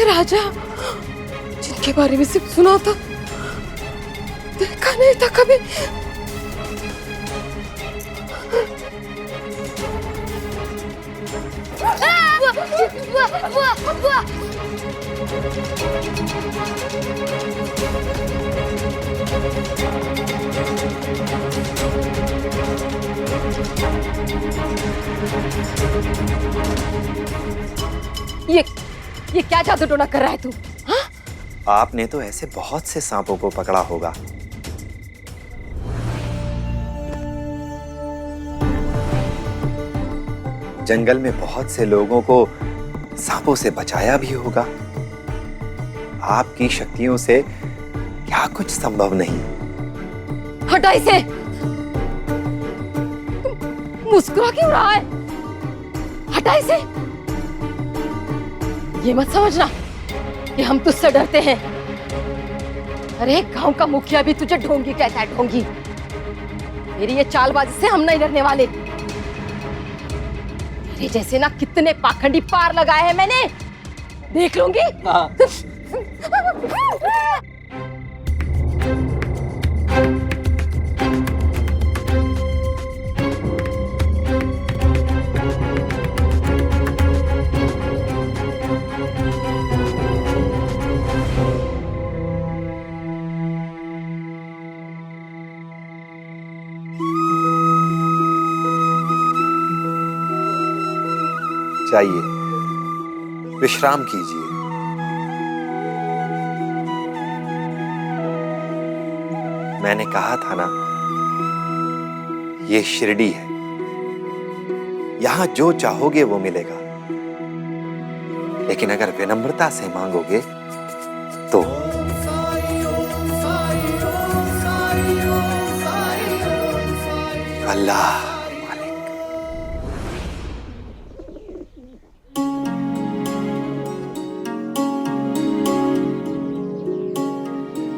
ये राजा जिनके बारे में सिर्फ सुना था, देखा नहीं था कभी। ये क्या जादू टोना कर रहा है तू? हाँ? आपने तो ऐसे बहुत से सांपों को पकड़ा होगा। जंगल में बहुत से लोगों को सांपों से बचाया भी होगा। आपकी शक्तियों से क्या कुछ संभव नहीं? हटा इसे। मुस्कुरा क्यों रहा है? हटा इसे। ये मत समझना कि हम तुझसे डरते हैं। अरे गांव का मुखिया भी तुझे ढोंगी कहता है, ढोंगी। मेरी ये चालबाजी से हम नहीं डरने वाले। तेरे जैसे ना कितने पाखंडी पार लगाए हैं मैंने, देख लूंगी। हाँ। जाइए, विश्राम कीजिए। मैंने कहा था ना, ये शिरडी है। यहां जो चाहोगे वो मिलेगा, लेकिन अगर विनम्रता से मांगोगे तो। अल्लाह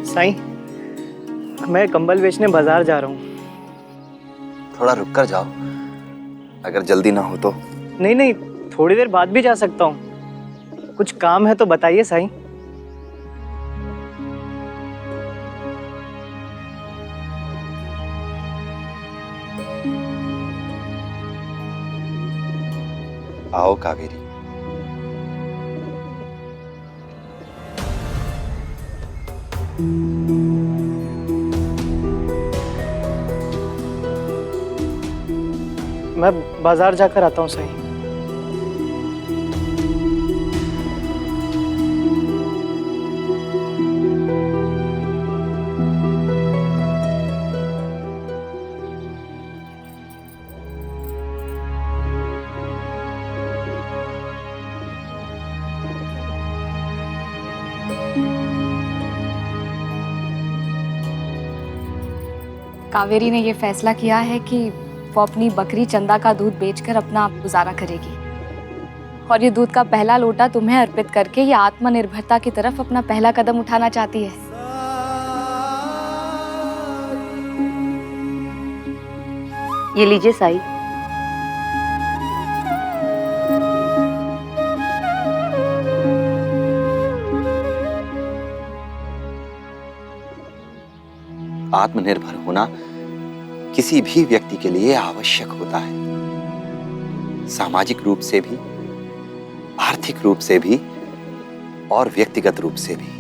साईं, मैं कंबल बेचने बाजार जा रहा हूँ। थोड़ा रुक कर जाओ, अगर जल्दी ना हो तो। नहीं नहीं, थोड़ी देर बाद भी जा सकता हूँ। कुछ काम है तो बताइए साईं। आओ कावेरी। मैं बाजार जाकर आता हूँ साईं। कावेरी ने ये फैसला किया है कि वो अपनी बकरी चंदा का दूध बेचकर अपना गुजारा करेगी, और ये दूध का पहला लोटा तुम्हें अर्पित करके ये आत्मनिर्भरता की तरफ अपना पहला कदम उठाना चाहती है। ये लीजिए साई। आत्मनिर्भर होना किसी भी व्यक्ति के लिए आवश्यक होता है, सामाजिक रूप से भी, आर्थिक रूप से भी और व्यक्तिगत रूप से भी।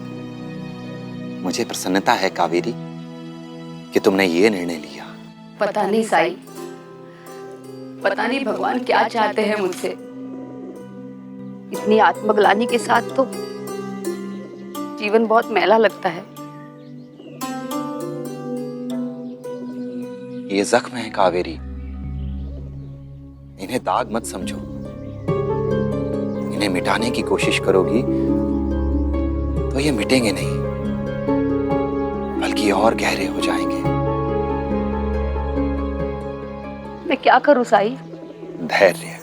मुझे प्रसन्नता है कावेरी कि तुमने ये निर्णय लिया। पता नहीं साईं, पता नहीं भगवान क्या चाहते हैं मुझसे। इतनी आत्मग्लानि के साथ तो जीवन बहुत मैला लगता है। ये जख्म है कावेरी, इन्हें दाग मत समझो। इन्हें मिटाने की कोशिश करोगी तो ये मिटेंगे नहीं, बल्कि और गहरे हो जाएंगे। मैं क्या करूं साईं? धैर्य,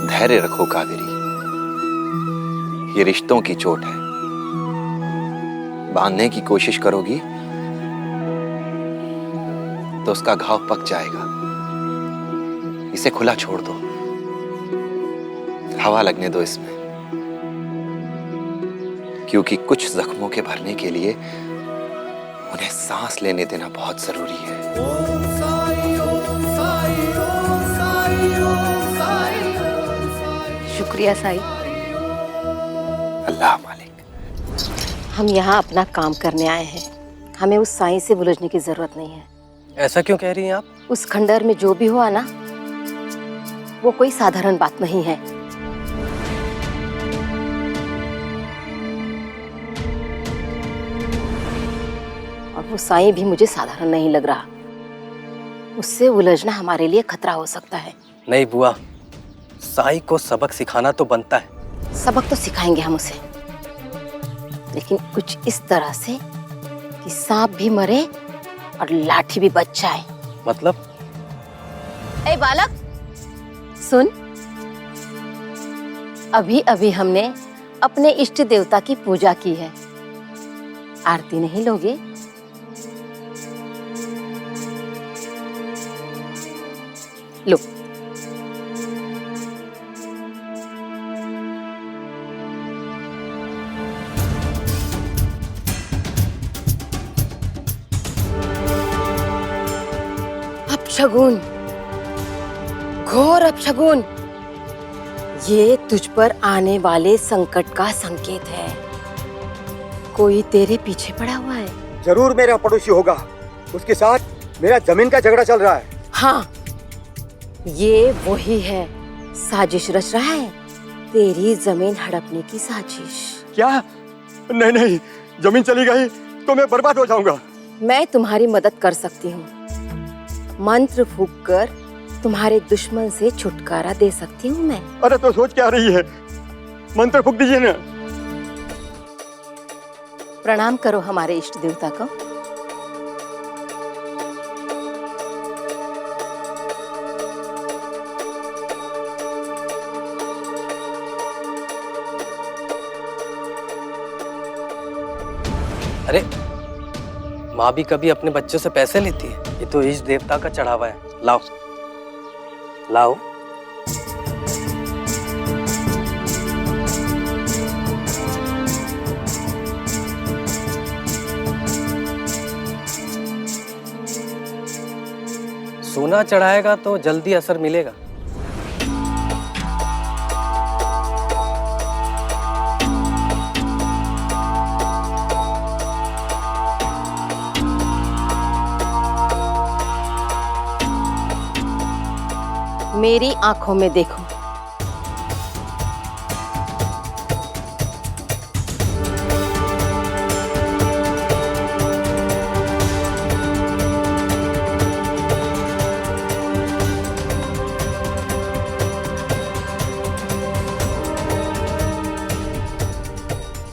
धैर्य रखो कावेरी। ये रिश्तों की चोट है, बांधने की कोशिश करोगी तो उसका घाव पक जाएगा। इसे खुला छोड़ दो। हवा लगने दो इसमें, क्योंकि कुछ जख्मों के भरने के लिए उन्हें सांस लेने देना बहुत जरूरी है। शुक्रिया साई। अल्लाह मालिक। हम यहाँ अपना काम करने आए हैं, हमें उस साईं से उलझने की जरूरत नहीं है। ऐसा क्यों कह रही हैं आप? उस खंडर में जो भी हुआ ना, वो कोई साधारण बात नहीं है। और वो साईं भी मुझे साधारण नहीं लग रहा। उससे उलझना हमारे लिए खतरा हो सकता है। नहीं बुआ, साई को सबक सिखाना तो बनता है। सबक तो सिखाएंगे हम उसे, लेकिन कुछ इस तरह से कि सांप भी मरे और लाठी भी बच जाए। मतलब? ए बालक, सुन। अभी अभी हमने अपने इष्ट देवता की पूजा की है। आरती नहीं लोगे? लो। अपशगुन, घोर अपशगुन, ये तुझ पर आने वाले संकट का संकेत है। कोई तेरे पीछे पड़ा हुआ है। जरूर मेरा पड़ोसी होगा, उसके साथ मेरा जमीन का झगड़ा चल रहा है। हाँ, ये वही है। साजिश रच रहा है, तेरी जमीन हड़पने की साजिश। क्या? नहीं नहीं, जमीन चली गई तो मैं बर्बाद हो जाऊंगा। मैं तुम्हारी मदद कर सकती हूँ। मंत्र फूंक कर तुम्हारे दुश्मन से छुटकारा दे सकती हूँ मैं। अरे तो सोच क्या रही है, मंत्र फूंक दीजिए ना। प्रणाम करो हमारे इष्ट देवता को। अरे माँ भी कभी अपने बच्चों से पैसे लेती है? ये तो इस देवता का चढ़ावा है। लाओ लाओ। सोना चढ़ाएगा तो जल्दी असर मिलेगा। मेरी आंखों में देखो।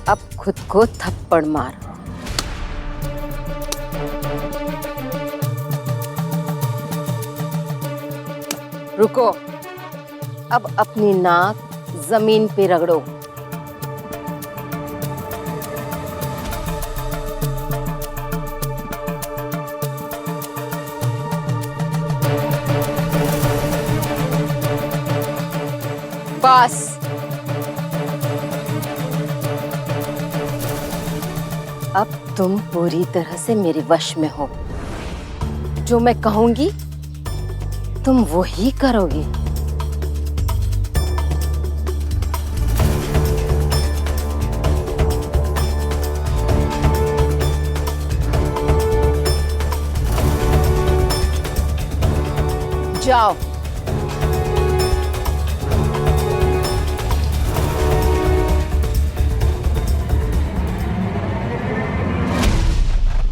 अब खुद को थप्पड़ मार। रुको, अब अपनी नाक जमीन पे रगड़ो। बस। अब तुम पूरी तरह से मेरे वश में हो। जो मैं कहूंगी तुम वही करोगे। जाओ।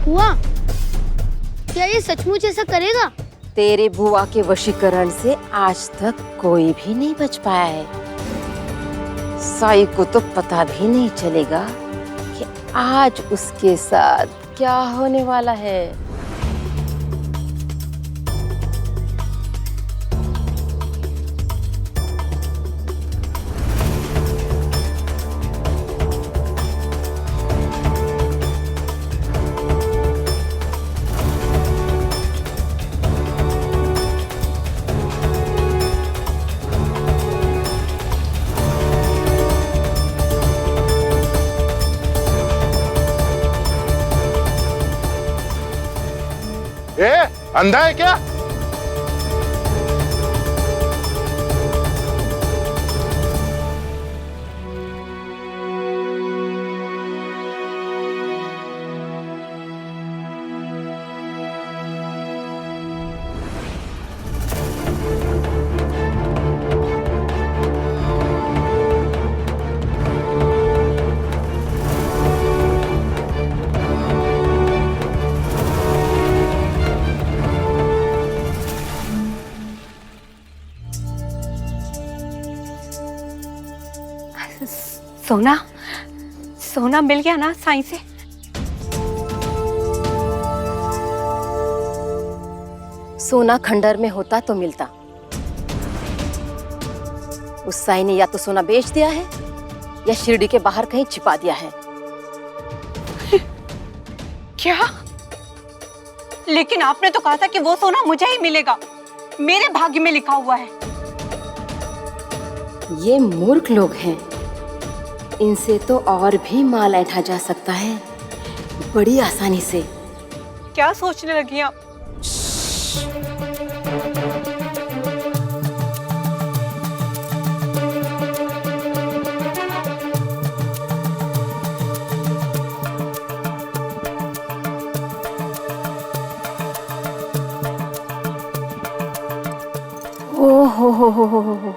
हुआ? क्या ये सचमुच ऐसा करेगा? तेरे बुआ के वशीकरण से आज तक कोई भी नहीं बच पाया है। साई को तो पता भी नहीं चलेगा कि आज उसके साथ क्या होने वाला है। अंधा है क्या? सोना सोना मिल गया ना साईं से? सोना खंडर में होता तो मिलता। उस साईं ने या तो सोना बेच दिया है या शिरडी के बाहर कहीं छिपा दिया है। क्या? लेकिन आपने तो कहा था कि वो सोना मुझे ही मिलेगा, मेरे भाग्य में लिखा हुआ है। ये मूर्ख लोग हैं, इनसे तो और भी माल ऐंठा जा सकता है बड़ी आसानी से। क्या सोचने लगी आप? ओ हो।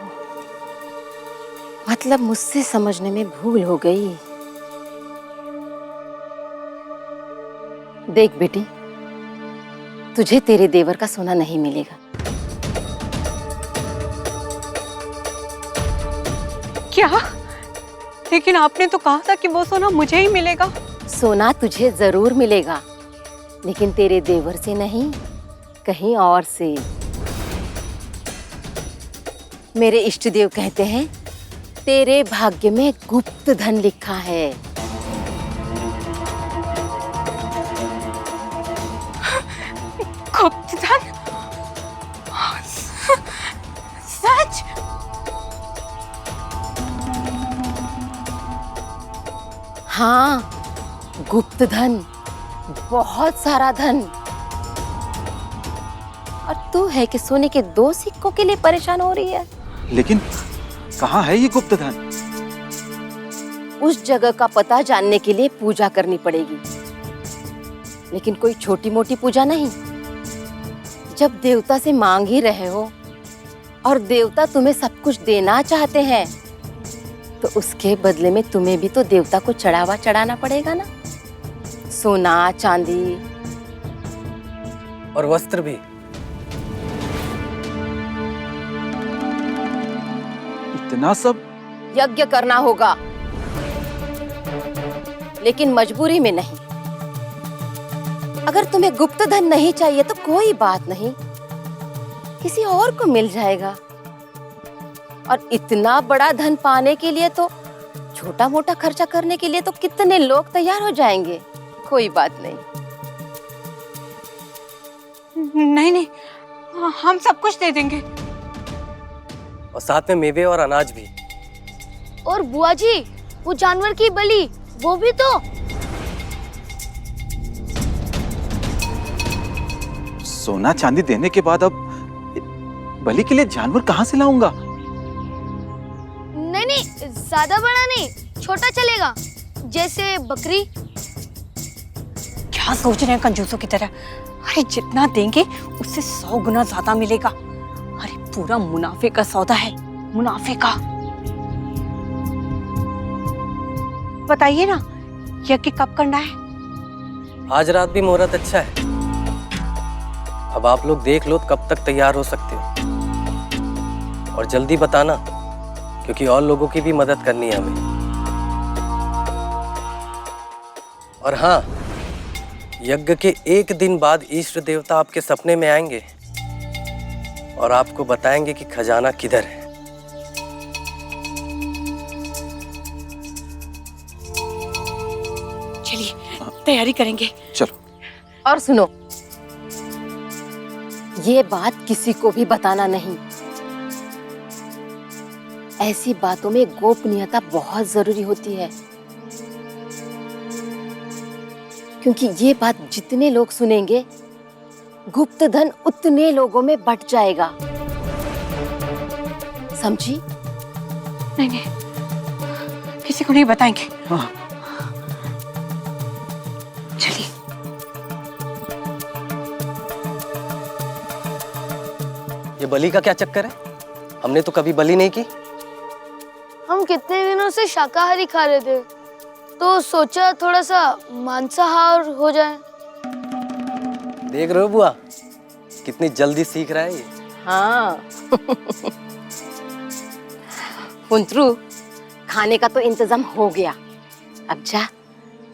मतलब मुझसे समझने में भूल हो गई। देख बेटी, तुझे तेरे देवर का सोना नहीं मिलेगा। क्या? लेकिन आपने तो कहा था कि वो सोना मुझे ही मिलेगा। सोना तुझे जरूर मिलेगा, लेकिन तेरे देवर से नहीं, कहीं और से। मेरे इष्ट देव कहते हैं तेरे भाग्य में गुप्त धन लिखा है। गुप्त धन? सच? हाँ, गुप्त धन, बहुत सारा धन। और तू है कि सोने के 2 सिक्कों के लिए परेशान हो रही है। लेकिन कहाँ है ये गुप्त धन? उस जगह का पता जानने के लिए पूजा करनी पड़ेगी, लेकिन कोई छोटी मोटी पूजा नहीं। जब देवता से मांग ही रहे हो और देवता तुम्हें सब कुछ देना चाहते हैं, तो उसके बदले में तुम्हें भी तो देवता को चढ़ावा चढ़ाना पड़ेगा ना। सोना, चांदी और वस्त्र भी। इतना सब? यज्ञ करना होगा, लेकिन मजबूरी में नहीं। अगर तुम्हें गुप्त धन नहीं चाहिए तो कोई बात नहीं, किसी और को मिल जाएगा। और इतना बड़ा धन पाने के लिए तो छोटा मोटा खर्चा करने के लिए तो कितने लोग तैयार हो जाएंगे। कोई बात नहीं। नहीं, हम सब कुछ दे देंगे। और साथ में मेवे और अनाज भी। और बुआ जी, वो जानवर की बलि, वो भी तो। सोना चांदी देने के बाद अब बलि के लिए जानवर कहाँ से लाऊंगा? नहीं, ज्यादा बड़ा नहीं, छोटा चलेगा, जैसे बकरी। क्या सोच रहे हैं कंजूसों की तरह? अरे जितना देंगे उससे 100 गुना ज्यादा मिलेगा। अरे पूरा मुनाफे का सौदा है, मुनाफे का। बताइए ना, यज्ञ कब करना है? आज रात भी मुहूर्त अच्छा है। अब आप लोग देख लो कब तक तैयार हो सकते हो, और जल्दी बताना, क्योंकि और लोगों की भी मदद करनी है हमें। और हाँ, यज्ञ के 1 दिन बाद इष्ट देवता आपके सपने में आएंगे और आपको बताएंगे कि खजाना किधर है। चलिए तैयारी करेंगे। चलो। और सुनो, ये बात किसी को भी बताना नहीं। ऐसी बातों में गोपनीयता बहुत जरूरी होती है, क्योंकि ये बात जितने लोग सुनेंगे गुप्त धन उतने लोगों में बट जाएगा, समझी? नहीं नहीं, किसी को नहीं बताएंगे। हाँ। चलिए। ये बलि का क्या चक्कर है? हमने तो कभी बलि नहीं की। हम कितने दिनों से शाकाहारी खा रहे थे, तो सोचा थोड़ा सा मांसाहार हो जाए। देख रहे हो बुआ, कितनी जल्दी सीख रहा है ये। हाँ। कुंतरू, खाने का तो इंतजाम हो गया। अब जा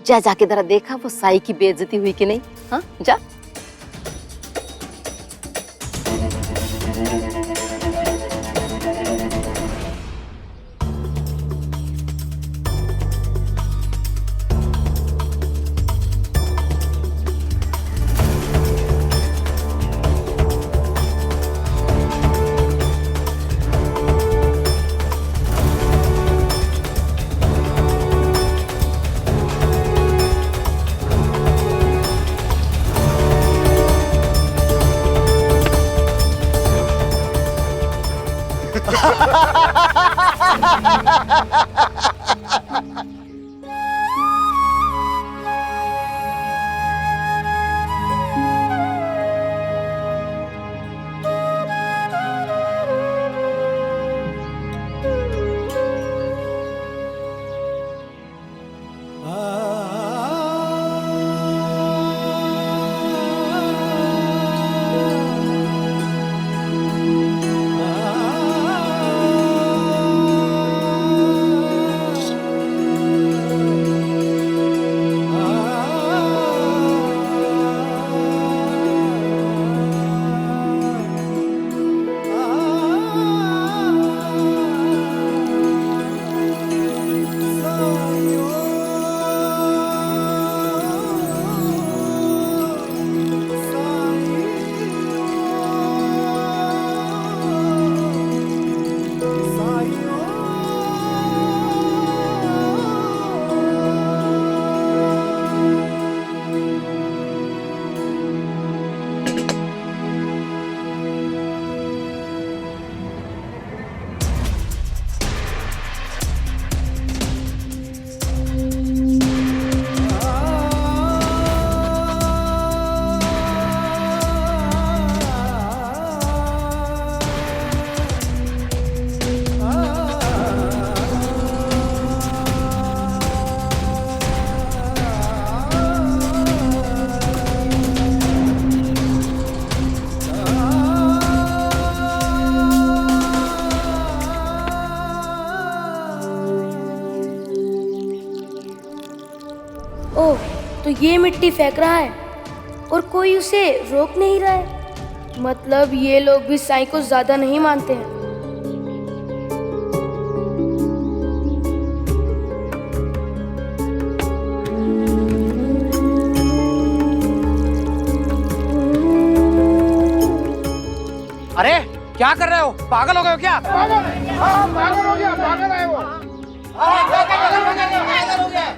जा जाके जरा देखा वो साई की बेइज्जती हुई कि नहीं। हाँ जा। ओह, तो ये मिट्टी फेंक रहा है और कोई उसे रोक नहीं रहा है। मतलब ये लोग भी साईं को ज्यादा नहीं मानते हैं। अरे क्या कर रहे हो? पागल हो गए हो क्या? पागल हो गया, पागल है वो। पागल हो गया।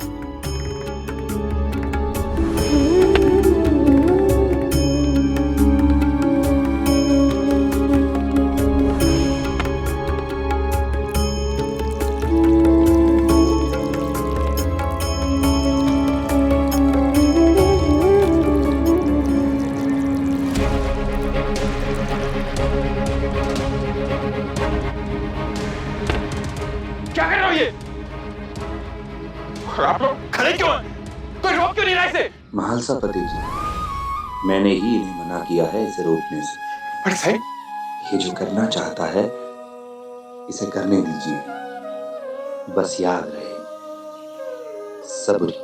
क्या कर रहे हो ये? और आप लोग खड़े क्यों हैं? कोई रोक क्यों नहीं रहा इसे? महालसापति जी, मैंने ही इन्हें मना किया है इसे रोकने से। अरे साईं, ये जो करना चाहता है इसे करने दीजिए। बस याद रहे, सब्र।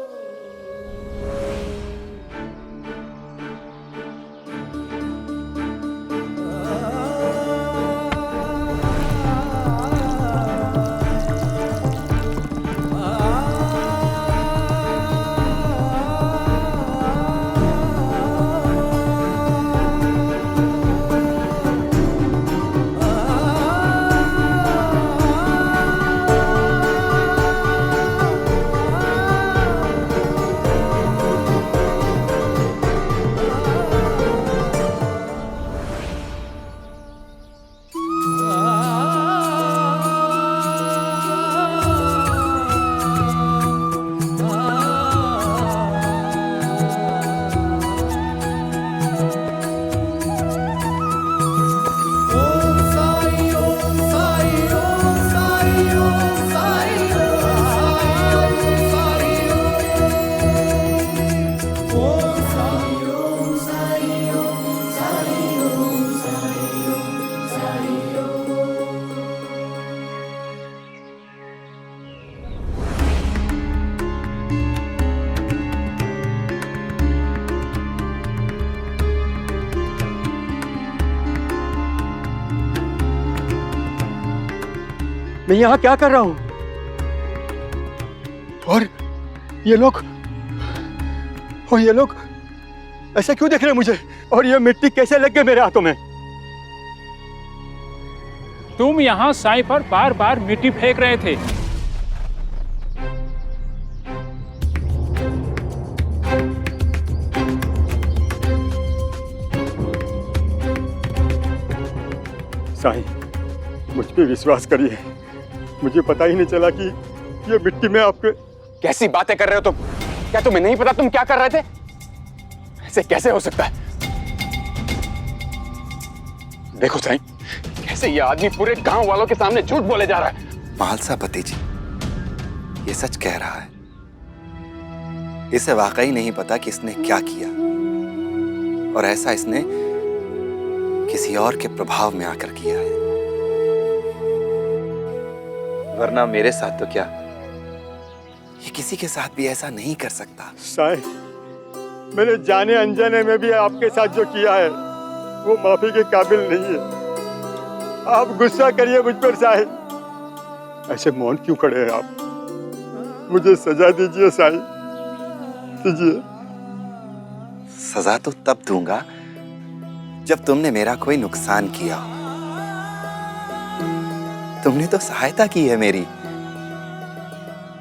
मैं यहाँ क्या कर रहा हूँ? और ये लोग ऐसा क्यों देख रहे हैं मुझे? और ये मिट्टी कैसे लग गई मेरे हाथों में? तुम यहाँ साईं पर बार बार मिट्टी फेंक रहे थे। साईं, मुझ पे विश्वास करिए, मुझे पता ही नहीं चला कि ये मिट्टी में आपके। कैसी बातें कर रहे हो तुम? क्या तुम्हें नहीं पता तुम क्या कर रहे थे? ऐसे कैसे हो सकता है? देखो साईं, कैसे ये आदमी पूरे गांव वालों के सामने झूठ बोले जा रहा है। मालसा पति जी, ये सच कह रहा है। इसे वाकई नहीं पता कि इसने क्या किया, और ऐसा इसने किसी और के प्रभाव में आकर किया है। वरना मेरे साथ तो क्या, ये किसी के साथ भी ऐसा नहीं कर सकता। साईं, मैंने जाने अनजाने में भी आपके साथ जो किया है वो माफी के काबिल नहीं है। आप गुस्सा करिए मुझ पर साईं। ऐसे मौन क्यों खड़े हैं आप? मुझे सजा दीजिए साईं, दीजिए। सजा तो तब दूंगा जब तुमने मेरा कोई नुकसान किया। तुमने तो सहायता की है मेरी,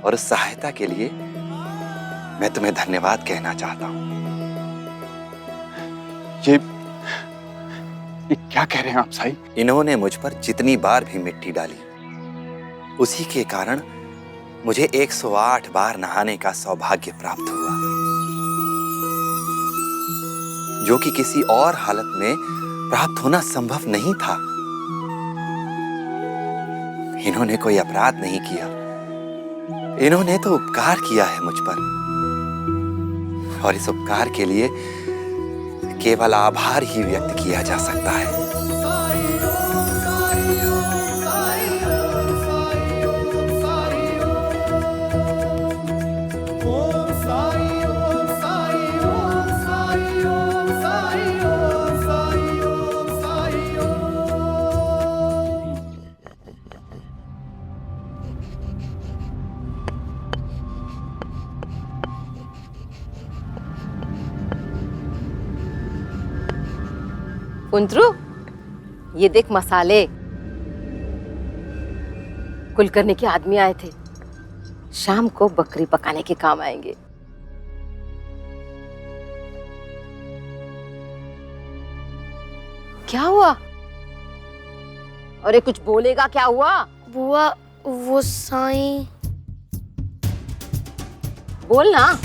और उस सहायता के लिए मैं तुम्हें धन्यवाद कहना चाहता हूं। ये क्या कह रहे हैं आप साईं? इन्होंने मुझ पर जितनी बार भी मिट्टी डाली, उसी के कारण मुझे 108 बार नहाने का सौभाग्य प्राप्त हुआ, जो कि किसी और हालत में प्राप्त होना संभव नहीं था। इन्होंने कोई अपराध नहीं किया, इन्होंने तो उपकार किया है मुझ पर, और इस उपकार के लिए केवल आभार ही व्यक्त किया जा सकता है। कुंतरू, ये देख मसाले। कुलकर्णी के आदमी आए थे, शाम को बकरी पकाने के काम आएंगे। क्या हुआ? अरे कुछ बोलेगा, क्या हुआ? बुआ, वो साईं। बोल ना।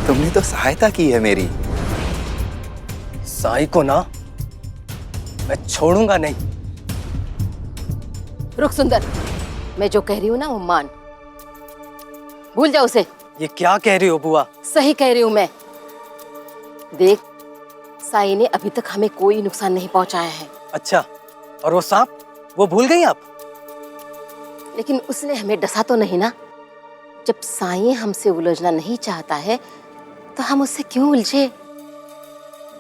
तुमने तो सहायता की है मेरी। साईं को ना मैं छोड़ूंगा नहीं। रुक सुंदर, मैं जो कह रही हूँ ना वो मान, भूल जा उसे। ये क्या कह रही हो बुआ? सही कह रही हूँ मैं। देख, साईं ने अभी तक हमें कोई नुकसान नहीं पहुंचाया है। अच्छा, और वो सांप, वो भूल गई आप? लेकिन उसने हमें डसा तो नहीं ना। जब साईं हमसे उलझना नहीं चाहता है तो हम उससे क्यों उलझे?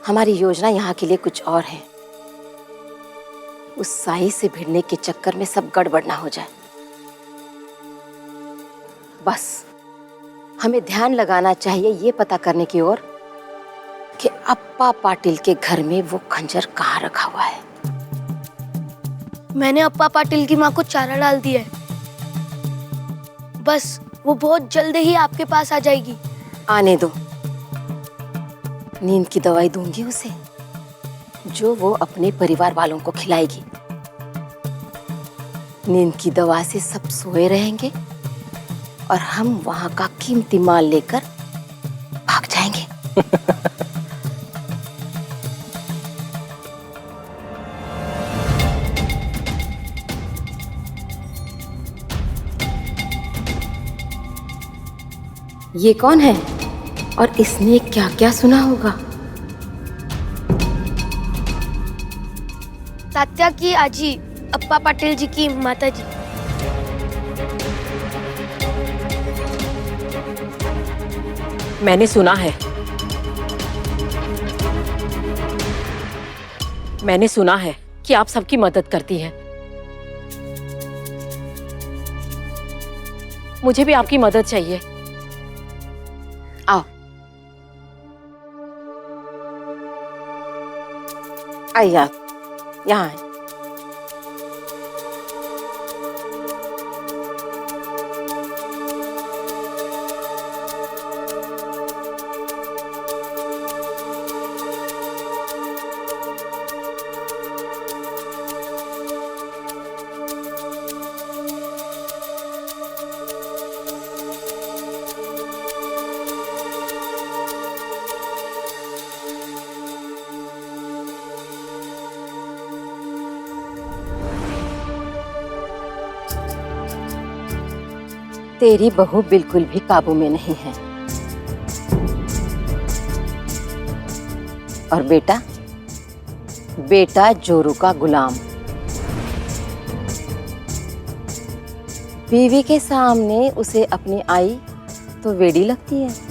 हमारी योजना यहाँ के लिए कुछ और है। उस साईं से भिड़ने के चक्कर में सब गड़बड़ ना हो जाए। बस हमें ध्यान लगाना चाहिए ये पता करने की ओर कि अप्पा पाटिल के घर में वो खंजर कहाँ रखा हुआ है। मैंने अप्पा पाटिल की माँ को चारा डाल दिया है। बस वो बहुत जल्द ही आपके पास आ जाएगी। आने दो, नींद की दवाई दूंगी उसे, जो वो अपने परिवार वालों को खिलाएगी। नींद की दवा से सब सोए रहेंगे और हम वहां का कीमती माल लेकर भाग जाएंगे। ये कौन है और इसने क्या क्या सुना होगा? तात्या की आजी, अप्पा पाटिल जी की माता जी। मैंने सुना है, मैंने सुना है कि आप सबकी मदद करती हैं। मुझे भी आपकी मदद चाहिए। आओ, आइए आप यहाँ आए। तेरी बहू बिल्कुल भी काबू में नहीं है। और बेटा, बेटा जोरू का गुलाम। बीवी के सामने उसे अपनी आई तो वेड़ी लगती है।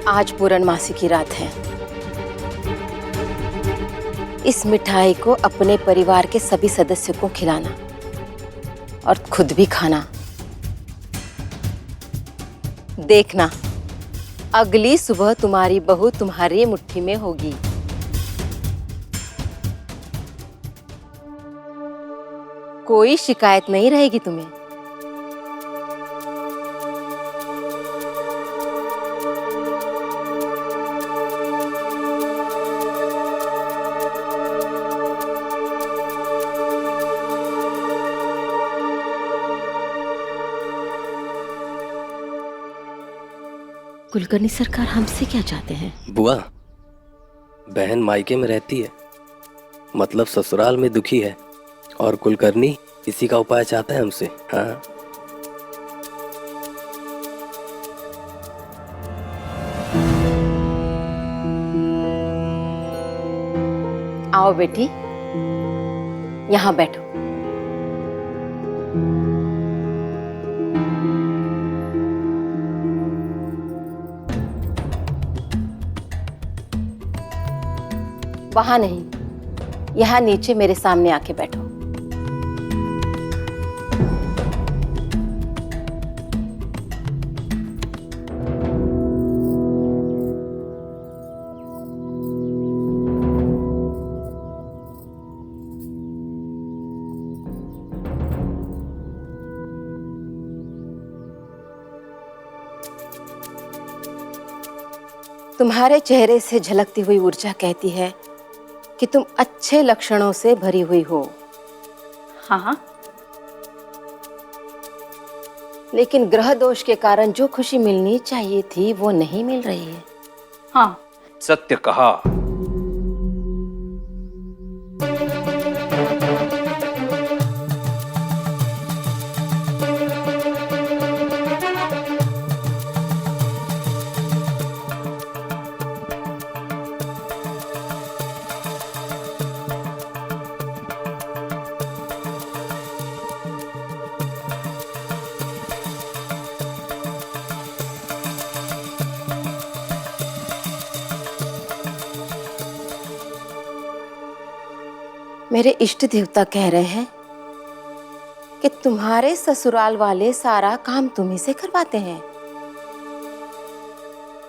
आज पूर्णमासी की रात है। इस मिठाई को अपने परिवार के सभी सदस्यों को खिलाना और खुद भी खाना। देखना, अगली सुबह तुम्हारी बहू तुम्हारी मुट्ठी में होगी। कोई शिकायत नहीं रहेगी तुम्हें। कुलकर्णी सरकार हमसे क्या चाहते हैं? बुआ, बहन मायके में रहती है, मतलब ससुराल में दुखी है, और कुलकर्णी इसी का उपाय चाहता है हमसे। हाँ, आओ बेटी, यहाँ बैठो। वहां नहीं, यहाँ नीचे मेरे सामने आके बैठो। तुम्हारे चेहरे से झलकती हुई ऊर्जा कहती है कि तुम अच्छे लक्षणों से भरी हुई हो। हाँ, लेकिन ग्रह दोष के कारण जो खुशी मिलनी चाहिए थी वो नहीं मिल रही है। हाँ, सत्य कहा। मेरे इष्ट देवता कह रहे हैं कि तुम्हारे ससुराल वाले सारा काम तुम्ही से करवाते हैं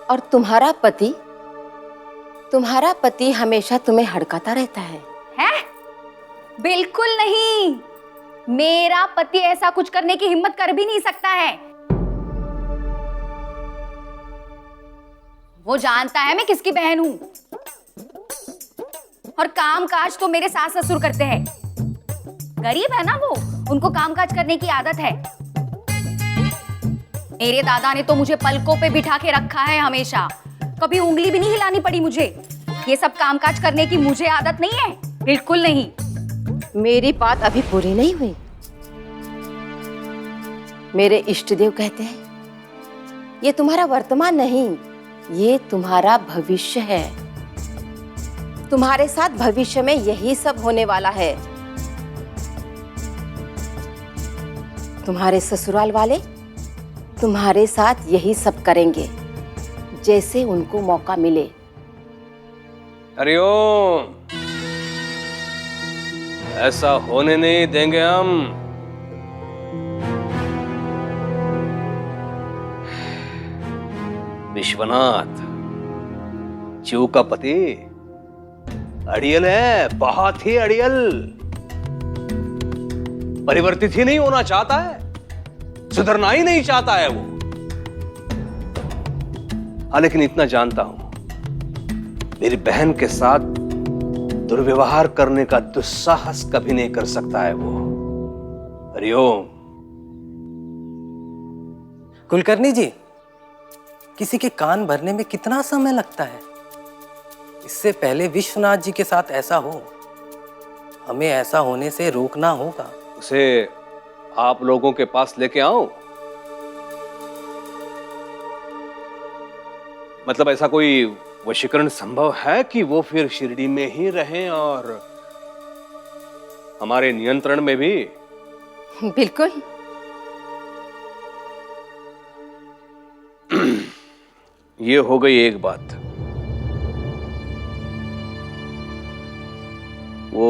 और तुम्हारा पति हमेशा तुम्हें हड़काता रहता है। हैं? बिल्कुल नहीं, मेरा पति ऐसा कुछ करने की हिम्मत कर भी नहीं सकता है। वो जानता है मैं किसकी बहन हूं, और काम काज तो मेरे सास ससुर करते हैं। गरीब है ना वो, उनको काम काज करने की आदत है। मेरे दादा ने तो मुझे पलकों पे बिठा के रखा है हमेशा। कभी उंगली भी नहीं हिलानी पड़ी मुझे। ये सब कामकाज करने की मुझे आदत नहीं है, बिल्कुल नहीं। मेरी बात अभी पूरी नहीं हुई। मेरे इष्ट देव कहते हैं ये तुम्हारा वर्तमान नहीं, ये तुम्हारा भविष्य है। तुम्हारे साथ भविष्य में यही सब होने वाला है। तुम्हारे ससुराल वाले तुम्हारे साथ यही सब करेंगे जैसे उनको मौका मिले। हरिओम। ऐसा होने नहीं देंगे हम। विश्वनाथ, चू का पति अड़ियल है, बहुत ही अड़ियल। परिवर्तित ही नहीं होना चाहता है, सुधरना ही नहीं चाहता है वो। हाँ, लेकिन इतना जानता हूं, मेरी बहन के साथ दुर्व्यवहार करने का दुस्साहस कभी नहीं कर सकता है वो। हरिओम। कुलकर्णी जी, किसी के कान भरने में कितना समय लगता है। इससे पहले विश्वनाथ जी के साथ ऐसा हो, हमें ऐसा होने से रोकना होगा। उसे आप लोगों के पास लेके आऊं? मतलब ऐसा कोई वशीकरण संभव है कि वो फिर शिरडी में ही रहें और हमारे नियंत्रण में भी? बिल्कुल। ये हो गई एक बात। वो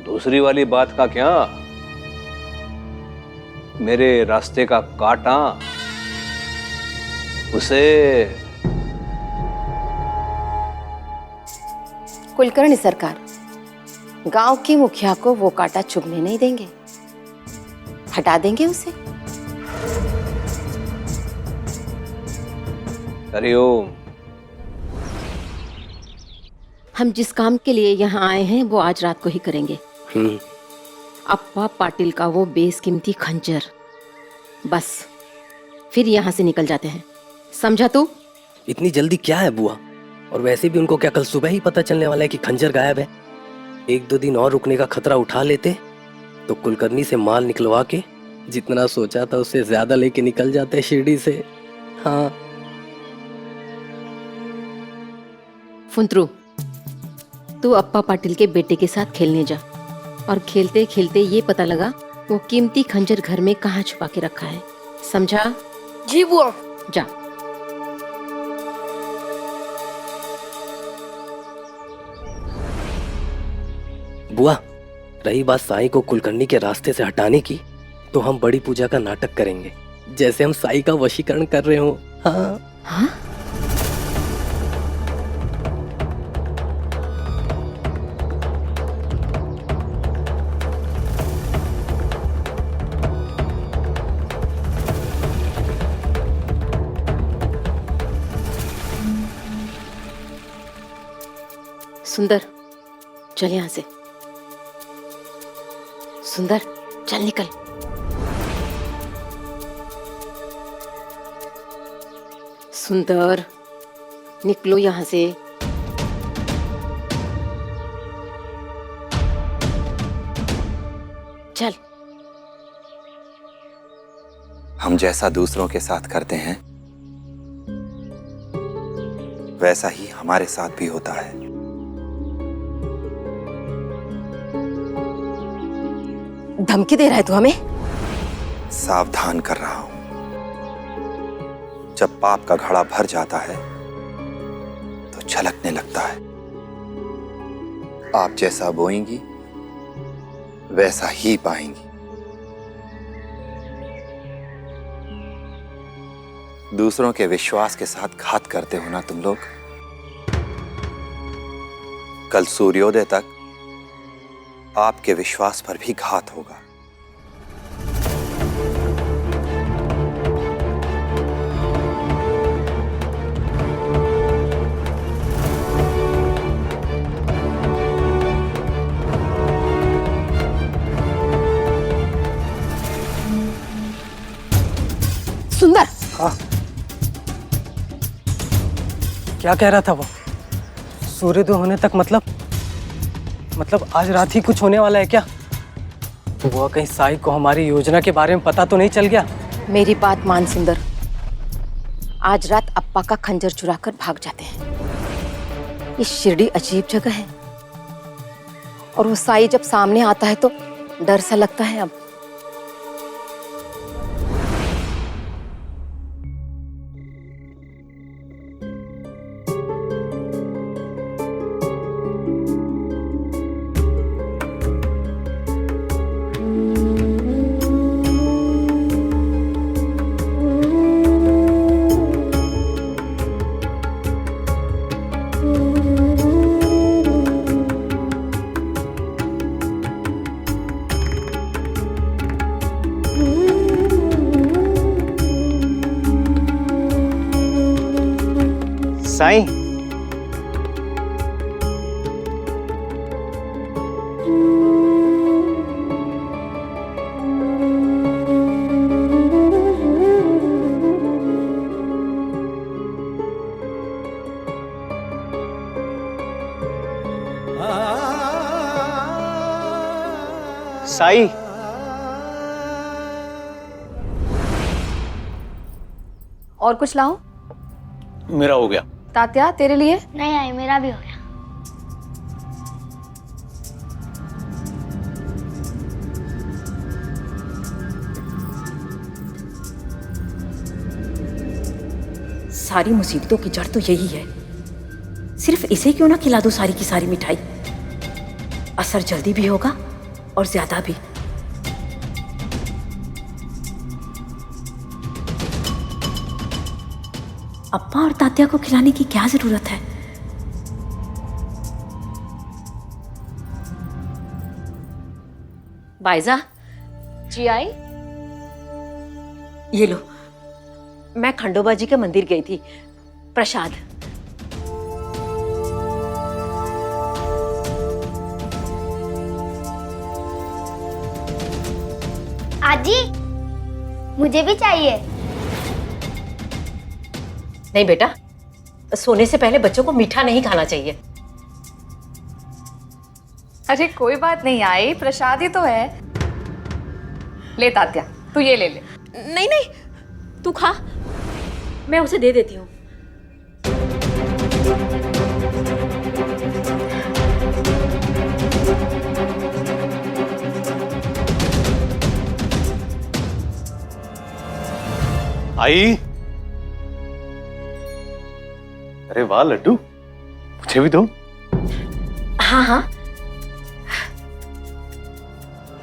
दूसरी वाली बात का क्या? मेरे रास्ते का कांटा, उसे कुलकर्णी सरकार, गांव के मुखिया को वो कांटा चुभने नहीं देंगे, हटा देंगे उसे। हरिओम। हम जिस काम के लिए यहाँ आए हैं वो आज रात को ही करेंगे। अप्पा पाटिल का वो बेशकीमती खंजर, बस फिर यहाँ से निकल जाते हैं, समझा तू? इतनी जल्दी क्या है बुआ? और वैसे भी उनको क्या कल सुबह ही पता चलने वाला है कि खंजर गायब है? एक दो दिन और रुकने का खतरा उठा लेते तो कुलकर्णी से माल निकलवा के जितना सोचा था उससे ज्यादा लेके निकल जाते शिरडी से। हाँ। फुंतरू, तू अप्पा पाटिल के बेटे के साथ खेलने जा, और खेलते खेलते ये पता लगा वो कीमती खंजर घर में कहाँ छुपा के रखा है, समझा? जी बुआ। जा। बुआ, रही बात साई को कुलकर्णी के रास्ते से हटाने की, तो हम बड़ी पूजा का नाटक करेंगे, जैसे हम साई का वशीकरण कर रहे हो। हाँ। हाँ? सुंदर, चल यहां से। सुंदर, चल निकल। सुंदर, निकलो यहां से। चल। हम जैसा दूसरों के साथ करते हैं वैसा ही हमारे साथ भी होता है। धमकी दे रहा है तू हमें? सावधान कर रहा हूं। जब पाप का घड़ा भर जाता है तो छलकने लगता है। आप जैसा बोएंगी वैसा ही पाएंगी। दूसरों के विश्वास के साथ घात करते हो ना तुम लोग। कल सूर्योदय तक आपके विश्वास पर भी घात होगा। सुंदर। हाँ। क्या कह रहा था वो? सूर्योदय होने तक मतलब आज रात ही कुछ होने वाला है क्या? वो कहीं साई को हमारी योजना के बारे में पता तो नहीं चल गया? मेरी बात मान सुंदर, आज रात अप्पा का खंजर चुराकर भाग जाते हैं। ये शिरडी अजीब जगह है और वो साई जब सामने आता है तो डर सा लगता है। अब साईं, साई, और कुछ लाऊं? मेरा हो गया। तात्या तेरे लिए? नहीं आई, मेरा भी हो गया। सारी मुसीबतों की जड़ तो यही है। सिर्फ इसे क्यों ना खिला दो सारी की सारी मिठाई, असर जल्दी भी होगा और ज्यादा भी। अप्पा और तात्या को खिलाने की क्या जरूरत है? बाइजा। जी आई। ये लो, मैं खंडोबा जी के मंदिर गई थी, प्रसाद। आजी, मुझे भी चाहिए। नहीं बेटा, सोने से पहले बच्चों को मीठा नहीं खाना चाहिए। अरे कोई बात नहीं आई, प्रसाद ही तो है। ले तात्या, तू ये ले ले। नहीं नहीं, तू खा, मैं उसे दे देती हूँ। आई, अरे वाह लड्डू, मुझे भी दो। हाँ हाँ,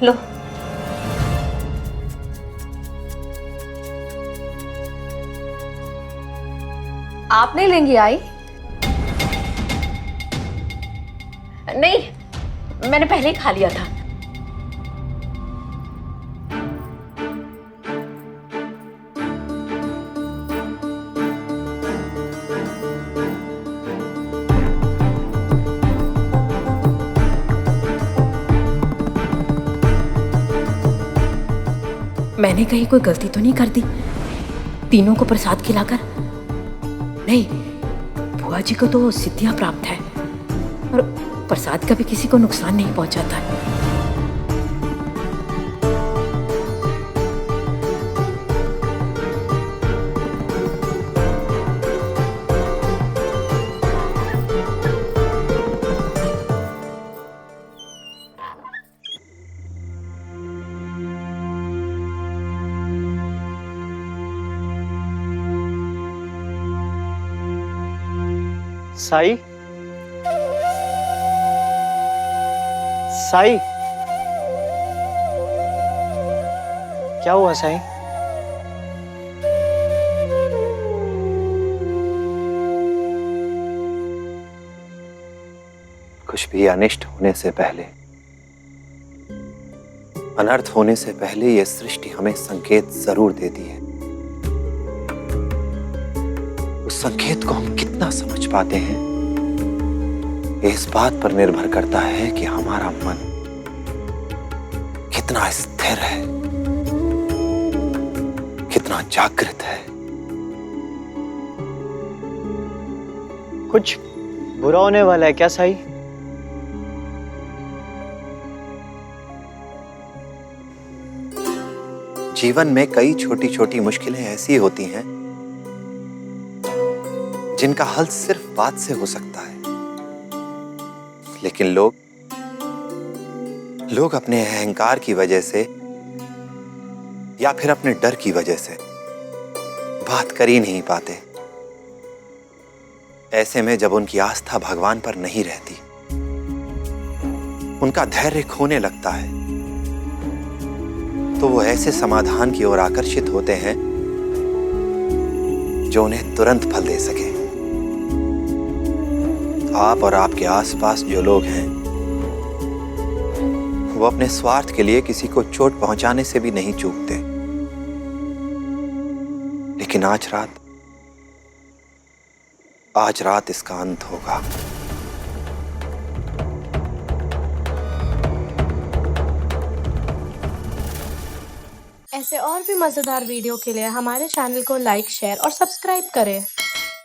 लो। आप नहीं लेंगी आई? नहीं, मैंने पहले ही खा लिया था। मैंने कहीं कोई गलती तो नहीं कर दी तीनों को प्रसाद खिलाकर? नहीं, बुआ जी को तो सिद्धियां प्राप्त है और प्रसाद कभी किसी को नुकसान नहीं पहुंचाता है। साई, साई, क्या हुआ साई? कुछ भी अनिष्ट होने से पहले, अनर्थ होने से पहले यह सृष्टि हमें संकेत जरूर देती है। उस संकेत को हम कितना समझ पाते हैं, ये इस बात पर निर्भर करता है कि हमारा मन कितना स्थिर है, कितना जागृत है। कुछ बुरा होने वाला है क्या साई? जीवन में कई छोटी छोटी मुश्किलें ऐसी होती हैं जिनका हल सिर्फ बात से हो सकता है, लेकिन लोग अपने अहंकार की वजह से या फिर अपने डर की वजह से बात कर ही नहीं पाते। ऐसे में जब उनकी आस्था भगवान पर नहीं रहती, उनका धैर्य खोने लगता है, तो वो ऐसे समाधान की ओर आकर्षित होते हैं जो उन्हें तुरंत फल दे सके। आप और आपके आसपास जो लोग हैं, वो अपने स्वार्थ के लिए किसी को चोट पहुंचाने से भी नहीं चूकते, लेकिन आज रात इसका अंत होगा। ऐसे और भी मजेदार वीडियो के लिए हमारे चैनल को लाइक, शेयर और सब्सक्राइब करें।